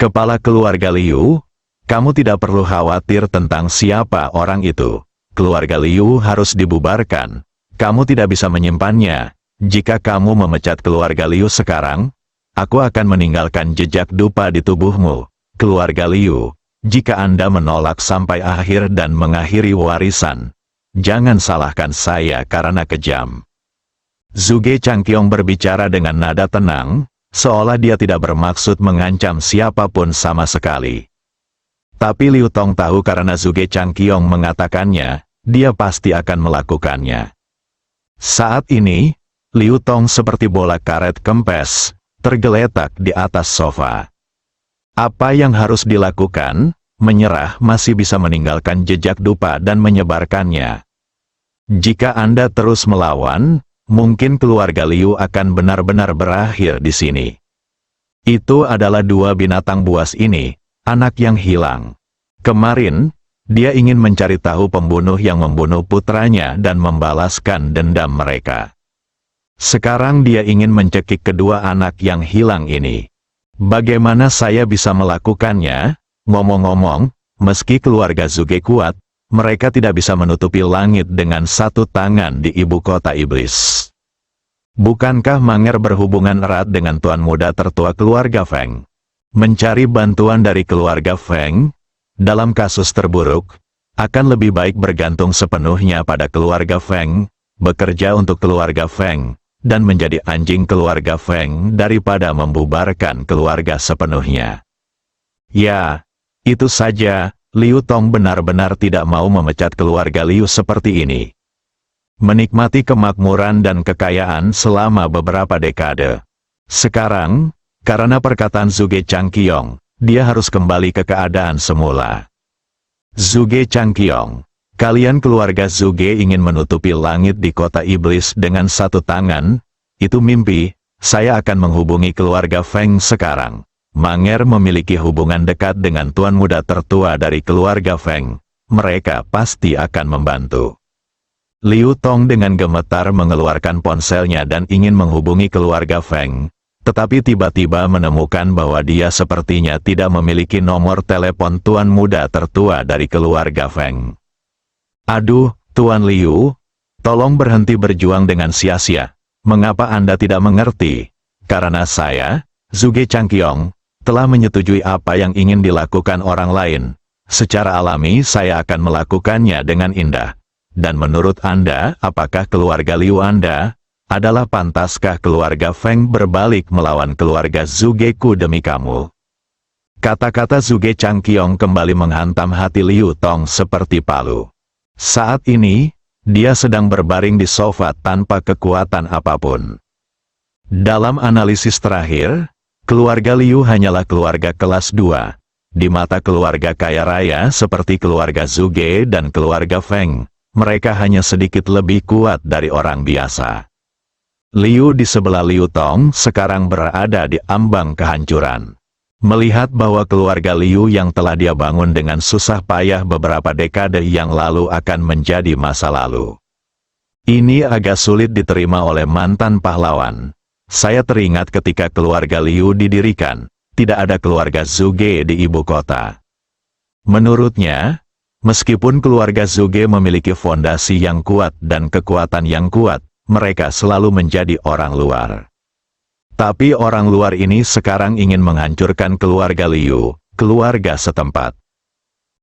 Kepala keluarga Liu, kamu tidak perlu khawatir tentang siapa orang itu. Keluarga Liu harus dibubarkan. Kamu tidak bisa menyimpannya. Jika kamu memecat keluarga Liu sekarang, aku akan meninggalkan jejak dupa di tubuhmu. Keluarga Liu, jika Anda menolak sampai akhir dan mengakhiri warisan, jangan salahkan saya karena kejam. Zhuge Changqiong berbicara dengan nada tenang, seolah dia tidak bermaksud mengancam siapapun sama sekali. Tapi Liu Tong tahu karena Zhuge Changqiong mengatakannya, dia pasti akan melakukannya. Saat ini, Liu Tong seperti bola karet kempes, tergeletak di atas sofa. Apa yang harus dilakukan? Menyerah masih bisa meninggalkan jejak dupa dan menyebarkannya. Jika Anda terus melawan, mungkin keluarga Liu akan benar-benar berakhir di sini. Itu adalah dua binatang buas ini, anak yang hilang. Kemarin, dia ingin mencari tahu pembunuh yang membunuh putranya dan membalaskan dendam mereka. Sekarang dia ingin mencekik kedua anak yang hilang ini. Bagaimana saya bisa melakukannya? Ngomong-ngomong, meski keluarga Zhuge kuat, mereka tidak bisa menutupi langit dengan satu tangan di ibu kota iblis. Bukankah Manger berhubungan erat dengan tuan muda tertua keluarga Feng? Mencari bantuan dari keluarga Feng, dalam kasus terburuk, akan lebih baik bergantung sepenuhnya pada keluarga Feng, bekerja untuk keluarga Feng, dan menjadi anjing keluarga Feng daripada membubarkan keluarga sepenuhnya. Ya, itu saja, Liu Tong benar-benar tidak mau memecat keluarga Liu seperti ini. menikmati kemakmuran dan kekayaan selama beberapa dekade. Sekarang, karena perkataan Zhuge Changqiong, dia harus kembali ke keadaan semula. Zhuge Changqiong, kalian keluarga Zhuge ingin menutupi langit di kota iblis dengan satu tangan? Itu mimpi. Saya akan menghubungi keluarga Feng sekarang. Manger memiliki hubungan dekat dengan tuan muda tertua dari keluarga Feng. Mereka pasti akan membantu. Liu Tong dengan gemetar mengeluarkan ponselnya dan ingin menghubungi keluarga Feng. Tetapi tiba-tiba menemukan bahwa dia sepertinya tidak memiliki nomor telepon tuan muda tertua dari keluarga Feng. Aduh, Tuan Liu, tolong berhenti berjuang dengan sia-sia. Mengapa Anda tidak mengerti? Karena saya, Zhuge Changqiong, telah menyetujui apa yang ingin dilakukan orang lain. Secara alami saya akan melakukannya dengan indah. Dan menurut Anda, apakah keluarga Liu Anda? Adalah pantaskah keluarga Feng berbalik melawan keluarga Zhuge-ku demi kamu? Kata-kata Zhuge Changqiong kembali menghantam hati Liu Tong seperti palu. Saat ini, dia sedang berbaring di sofa tanpa kekuatan apapun. Dalam analisis terakhir, keluarga Liu hanyalah keluarga kelas 2. Di mata keluarga kaya raya seperti keluarga Zhuge dan keluarga Feng, mereka hanya sedikit lebih kuat dari orang biasa. Liu di sebelah Liu Tong sekarang berada di ambang kehancuran. Melihat bahwa keluarga Liu yang telah dia bangun dengan susah payah beberapa dekade yang lalu akan menjadi masa lalu. Ini agak sulit diterima oleh mantan pahlawan. Saya teringat ketika keluarga Liu didirikan, tidak ada keluarga Zhuge di ibu kota. Menurutnya, meskipun keluarga Zhuge memiliki fondasi yang kuat dan kekuatan yang kuat, mereka selalu menjadi orang luar. Tapi orang luar ini sekarang ingin menghancurkan keluarga Liu, keluarga setempat.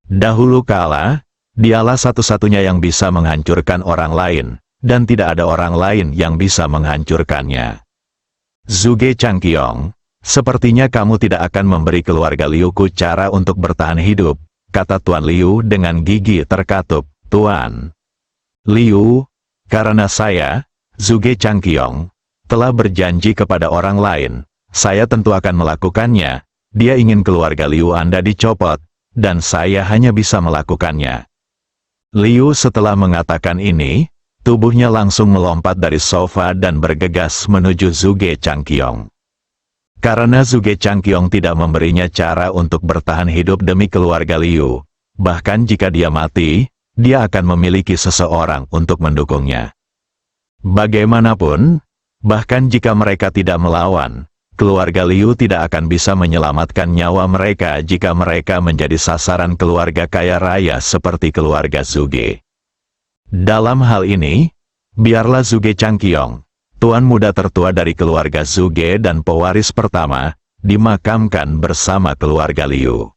Dahulu kala, dialah satu-satunya yang bisa menghancurkan orang lain, dan tidak ada orang lain yang bisa menghancurkannya. Zhuge Changqiong, sepertinya kamu tidak akan memberi keluarga Liuku cara untuk bertahan hidup, kata Tuan Liu dengan gigi terkatup. Tuan Liu, karena saya, Zhuge Changqiong, telah berjanji kepada orang lain, saya tentu akan melakukannya. Dia ingin keluarga Liu Anda dicopot, dan saya hanya bisa melakukannya. Liu setelah mengatakan ini, tubuhnya langsung melompat dari sofa dan bergegas menuju Zhuge Changqiong. Karena Zhuge Changqiong tidak memberinya cara untuk bertahan hidup demi keluarga Liu, bahkan jika dia mati, dia akan memiliki seseorang untuk mendukungnya. Bagaimanapun, bahkan jika mereka tidak melawan, keluarga Liu tidak akan bisa menyelamatkan nyawa mereka jika mereka menjadi sasaran keluarga kaya raya seperti keluarga Zhuge. Dalam hal ini, biarlah Zhuge Changqiong, tuan muda tertua dari keluarga Zhuge dan pewaris pertama, dimakamkan bersama keluarga Liu.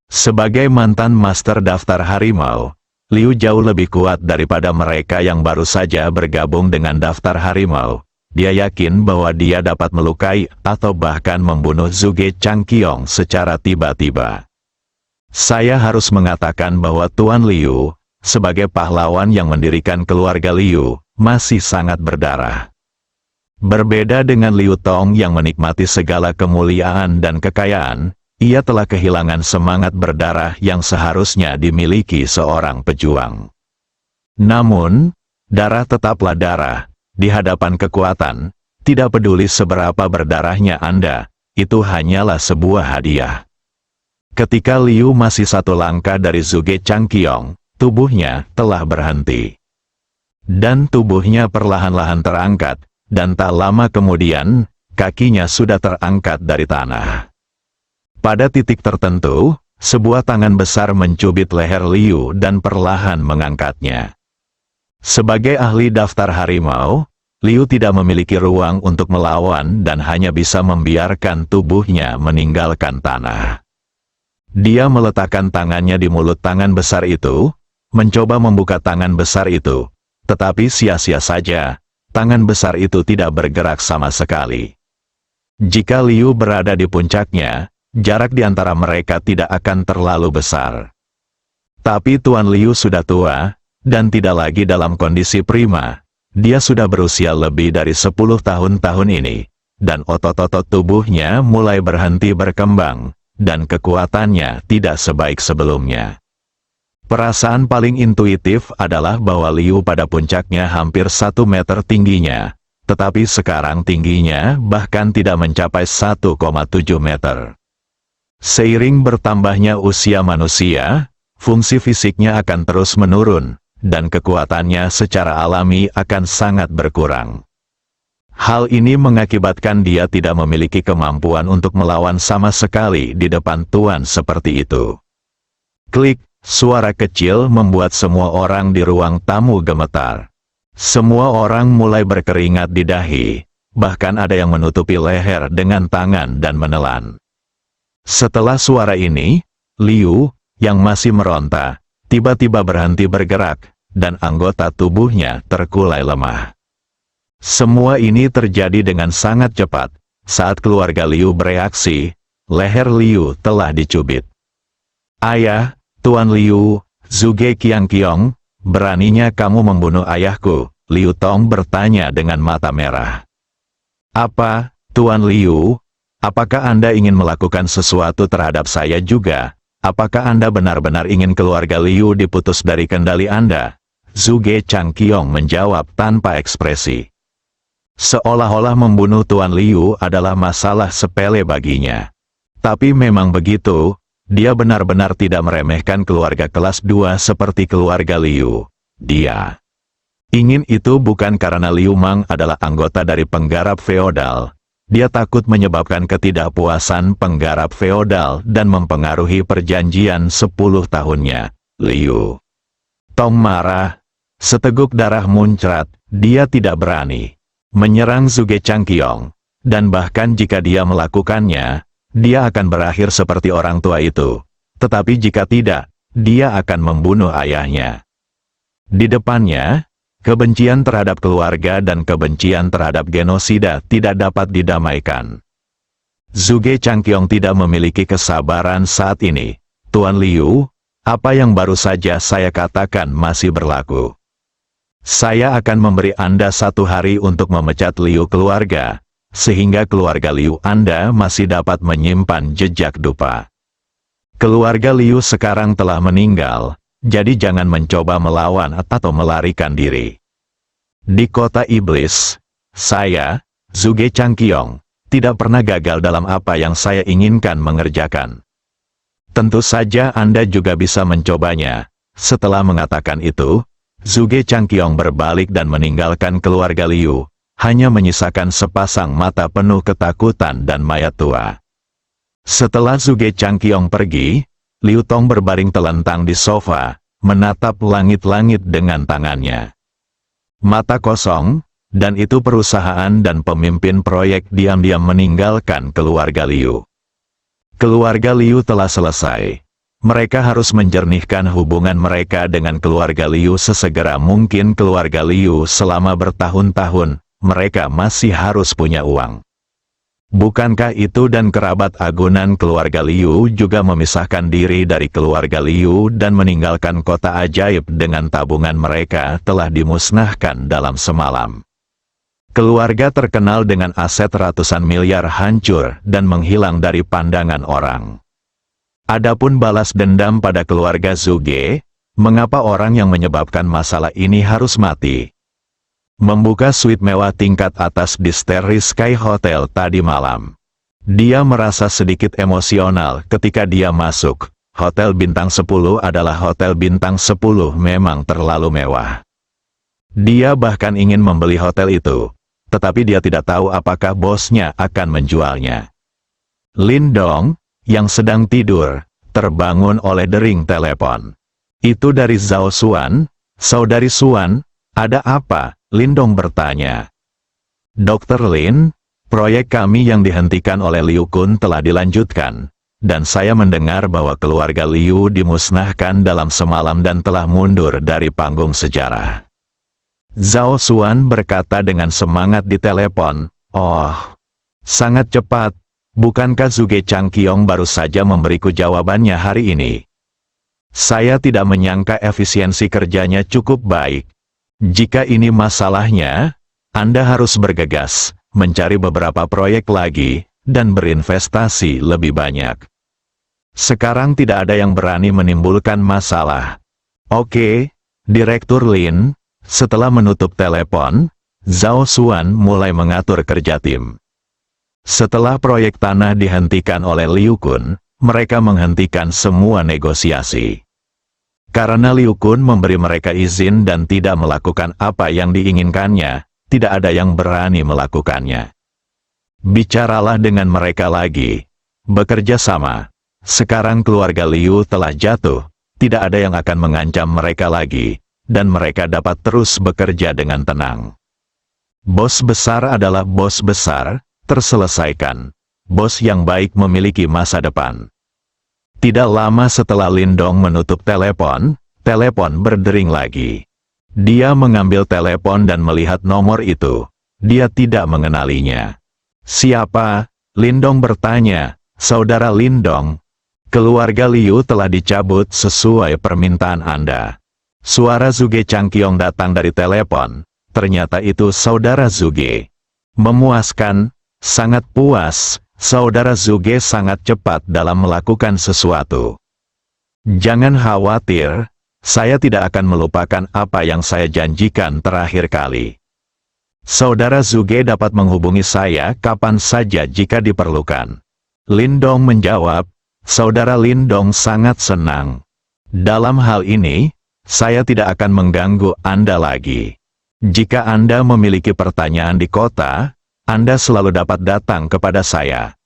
Sebagai mantan master daftar harimau, Liu jauh lebih kuat daripada mereka yang baru saja bergabung dengan daftar harimau. Dia yakin bahwa dia dapat melukai atau bahkan membunuh Zhuge Changqiong secara tiba-tiba. Saya harus mengatakan bahwa Tuan Liu, sebagai pahlawan yang mendirikan keluarga Liu, masih sangat berdarah. Berbeda dengan Liu Tong yang menikmati segala kemuliaan dan kekayaan, ia telah kehilangan semangat berdarah yang seharusnya dimiliki seorang pejuang. Namun, darah tetaplah darah, di hadapan kekuatan, tidak peduli seberapa berdarahnya Anda, itu hanyalah sebuah hadiah. Ketika Liu masih satu langkah dari Zhuge Changqiong, tubuhnya telah berhenti. Dan tubuhnya perlahan-lahan terangkat, dan tak lama kemudian, kakinya sudah terangkat dari tanah. Pada titik tertentu, sebuah tangan besar mencubit leher Liu dan perlahan mengangkatnya. Sebagai ahli daftar harimau, Liu tidak memiliki ruang untuk melawan dan hanya bisa membiarkan tubuhnya meninggalkan tanah. Dia meletakkan tangannya di mulut tangan besar itu, mencoba membuka tangan besar itu, tetapi sia-sia saja, tangan besar itu tidak bergerak sama sekali. Jika Liu berada di puncaknya, jarak di antara mereka tidak akan terlalu besar. Tapi Tuan Liu sudah tua, dan tidak lagi dalam kondisi prima. Dia sudah berusia lebih dari 10 tahun ini, dan otot-otot tubuhnya mulai berhenti berkembang, dan kekuatannya tidak sebaik sebelumnya. Perasaan paling intuitif adalah bahwa Liu pada puncaknya hampir 1 meter tingginya, tetapi sekarang tingginya bahkan tidak mencapai 1,7 meter. Seiring bertambahnya usia manusia, fungsi fisiknya akan terus menurun, dan kekuatannya secara alami akan sangat berkurang. Hal ini mengakibatkan dia tidak memiliki kemampuan untuk melawan sama sekali di depan tuan seperti itu. Klik, suara kecil membuat semua orang di ruang tamu gemetar. Semua orang mulai berkeringat di dahi, bahkan ada yang menutupi leher dengan tangan dan menelan. Setelah suara ini, Liu, yang masih meronta, tiba-tiba berhenti bergerak, dan anggota tubuhnya terkulai lemah. Semua ini terjadi dengan sangat cepat. Saat keluarga Liu bereaksi, leher Liu telah dicubit. "Ayah, Tuan Liu, Zhuge Qiangqiong, beraninya kamu membunuh ayahku?" Liu Tong bertanya dengan mata merah. "Apa, Tuan Liu? Apakah Anda ingin melakukan sesuatu terhadap saya juga? Apakah Anda benar-benar ingin keluarga Liu diputus dari kendali Anda?" Zhuge Qiangqiong menjawab tanpa ekspresi. Seolah-olah membunuh Tuan Liu adalah masalah sepele baginya. Tapi memang begitu. Dia benar-benar tidak meremehkan keluarga kelas 2 seperti keluarga Liu. Dia ingin itu bukan karena Liu Mang adalah anggota dari penggarap feodal. Dia takut menyebabkan ketidakpuasan penggarap feodal dan mempengaruhi perjanjian 10 tahunnya. Liu Tong marah. Seteguk darah muncrat. Dia tidak berani menyerang Zhuge Qiangqiong. Dan bahkan jika dia melakukannya, dia akan berakhir seperti orang tua itu. Tetapi jika tidak, dia akan membunuh ayahnya. Di depannya, kebencian terhadap keluarga dan kebencian terhadap genosida tidak dapat didamaikan. Zhuge Qiangqiong tidak memiliki kesabaran saat ini. "Tuan Liu, apa yang baru saja saya katakan masih berlaku. Saya akan memberi Anda 1 hari untuk memecat Liu keluarga, sehingga keluarga Liu Anda masih dapat menyimpan jejak dupa. Keluarga Liu sekarang telah meninggal, jadi jangan mencoba melawan atau melarikan diri. Di kota iblis, saya, Zhuge Qiangqiong, tidak pernah gagal dalam apa yang saya inginkan mengerjakan. Tentu saja Anda juga bisa mencobanya." Setelah mengatakan itu, Zhuge Qiangqiong berbalik dan meninggalkan keluarga Liu, hanya menyisakan sepasang mata penuh ketakutan dan mayat tua. Setelah Zhuge Qiangqiong pergi, Liu Tong berbaring telentang di sofa, menatap langit-langit dengan tangannya. Mata kosong, dan itu perusahaan dan pemimpin proyek diam-diam meninggalkan keluarga Liu. Keluarga Liu telah selesai. Mereka harus menjernihkan hubungan mereka dengan keluarga Liu sesegera mungkin. Keluarga Liu selama bertahun-tahun, mereka masih harus punya uang. Bukankah itu dan kerabat agunan keluarga Liu juga memisahkan diri dari keluarga Liu dan meninggalkan kota ajaib dengan tabungan mereka telah dimusnahkan dalam semalam. Keluarga terkenal dengan aset ratusan miliar hancur dan menghilang dari pandangan orang. Adapun balas dendam pada keluarga Zhuge, mengapa orang yang menyebabkan masalah ini harus mati? Membuka suite mewah tingkat atas di Starry Sky Hotel tadi malam. Dia merasa sedikit emosional ketika dia masuk. Hotel bintang 10 adalah hotel bintang 10 memang terlalu mewah. Dia bahkan ingin membeli hotel itu, tetapi dia tidak tahu apakah bosnya akan menjualnya. Lin Dong, yang sedang tidur, terbangun oleh dering telepon. "Itu dari Zhao Xuan, Saudari Xuan, ada apa?" Lin Dong bertanya. "Dr. Lin, proyek kami yang dihentikan oleh Liu Kun telah dilanjutkan, dan saya mendengar bahwa keluarga Liu dimusnahkan dalam semalam dan telah mundur dari panggung sejarah." Zhao Xuan berkata dengan semangat di telepon. "Oh, sangat cepat. Bukankah Zhuge Qiangqiong baru saja memberiku jawabannya hari ini?" Saya tidak menyangka efisiensi kerjanya cukup baik. Jika ini masalahnya, Anda harus bergegas, mencari beberapa proyek lagi, dan berinvestasi lebih banyak. Sekarang tidak ada yang berani menimbulkan masalah. Oke, Direktur Lin. Setelah menutup telepon, Zhao Xuan mulai mengatur kerja tim. Setelah proyek tanah dihentikan oleh Liu Kun, mereka menghentikan semua negosiasi. Karena Liu Kun memberi mereka izin dan tidak melakukan apa yang diinginkannya, tidak ada yang berani melakukannya. Bicaralah dengan mereka lagi. Bekerja sama. Sekarang keluarga Liu telah jatuh, tidak ada yang akan mengancam mereka lagi, dan mereka dapat terus bekerja dengan tenang. Bos besar adalah bos besar, terselesaikan. Bos yang baik memiliki masa depan. Tidak lama setelah Lindong menutup telepon, telepon berdering lagi. Dia mengambil telepon dan melihat nomor itu. Dia tidak mengenalinya. Siapa? Lindong bertanya. Saudara Lindong. Keluarga Liu telah dicabut sesuai permintaan Anda. Suara Zuge Changqiong datang dari telepon. Ternyata itu Saudara Zuge. Memuaskan, sangat puas. Saudara Zuge sangat cepat dalam melakukan sesuatu. Jangan khawatir, saya tidak akan melupakan apa yang saya janjikan terakhir kali. Saudara Zuge dapat menghubungi saya kapan saja jika diperlukan. Lindong menjawab. Saudara Lindong sangat senang. Dalam hal ini, saya tidak akan mengganggu Anda lagi. Jika Anda memiliki pertanyaan di kota, Anda selalu dapat datang kepada saya.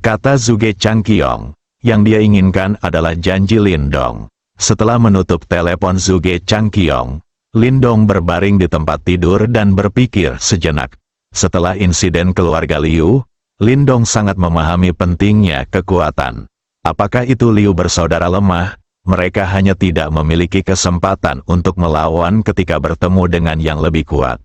Kata Zuge Changqiong. Yang dia inginkan adalah janji Lindong. Setelah menutup telepon Zuge Changqiong, Lindong berbaring di tempat tidur dan berpikir sejenak. Setelah insiden keluarga Liu, Lindong sangat memahami pentingnya kekuatan. Apakah itu Liu bersaudara lemah? Mereka hanya tidak memiliki kesempatan untuk melawan ketika bertemu dengan yang lebih kuat.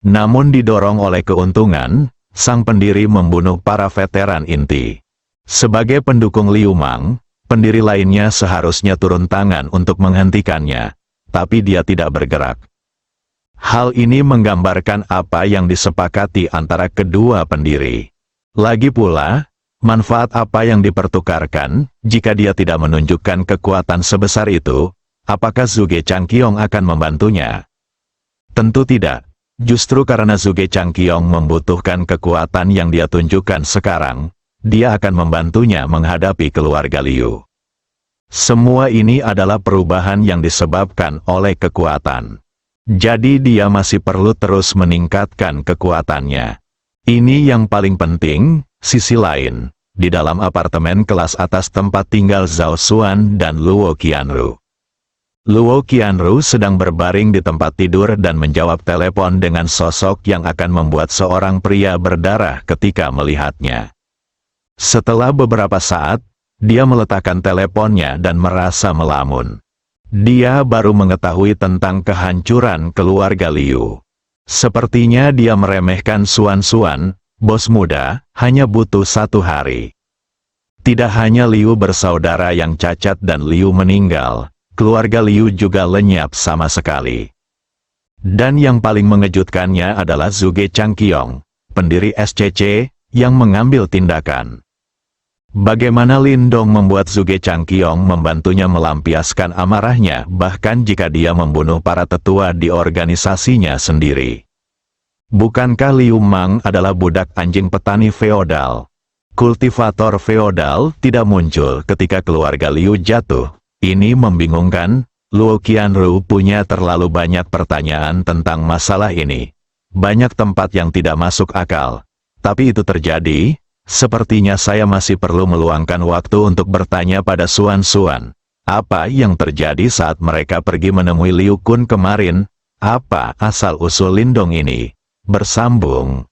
Namun didorong oleh keuntungan, sang pendiri membunuh para veteran inti. Sebagai pendukung Liu Mang, pendiri lainnya seharusnya turun tangan untuk menghentikannya, tapi dia tidak bergerak. Hal ini menggambarkan apa yang disepakati antara kedua pendiri. Lagi pula, manfaat apa yang dipertukarkan, jika dia tidak menunjukkan kekuatan sebesar itu, apakah Zuge Changqiong akan membantunya? Tentu tidak. Justru karena Zuge Changqiong membutuhkan kekuatan yang dia tunjukkan sekarang, dia akan membantunya menghadapi keluarga Liu. Semua ini adalah perubahan yang disebabkan oleh kekuatan. Jadi dia masih perlu terus meningkatkan kekuatannya. Ini yang paling penting. Sisi lain, di dalam apartemen kelas atas tempat tinggal Zhao Xuan dan Luo Qianru. Luo Qianru sedang berbaring di tempat tidur dan menjawab telepon dengan sosok yang akan membuat seorang pria berdarah ketika melihatnya. Setelah beberapa saat, dia meletakkan teleponnya dan merasa melamun. Dia baru mengetahui tentang kehancuran keluarga Liu. Sepertinya dia meremehkan Xuan-Xuan, bos muda, hanya butuh 1 hari. Tidak hanya Liu bersaudara yang cacat dan Liu meninggal, keluarga Liu juga lenyap sama sekali. Dan yang paling mengejutkannya adalah Zuge Changqiong, pendiri SCC, yang mengambil tindakan. Bagaimana Lindong membuat Zuge Changqiong membantunya melampiaskan amarahnya bahkan jika dia membunuh para tetua di organisasinya sendiri. Bukankah Liu Mang adalah budak anjing petani feodal? Kultivator feodal tidak muncul ketika keluarga Liu jatuh. Ini membingungkan. Luo Qianru punya terlalu banyak pertanyaan tentang masalah ini. Banyak tempat yang tidak masuk akal. Tapi itu terjadi. Sepertinya saya masih perlu meluangkan waktu untuk bertanya pada Xuan-Xuan. Apa yang terjadi saat mereka pergi menemui Liu Kun kemarin? Apa asal-usul Lindong ini? Bersambung.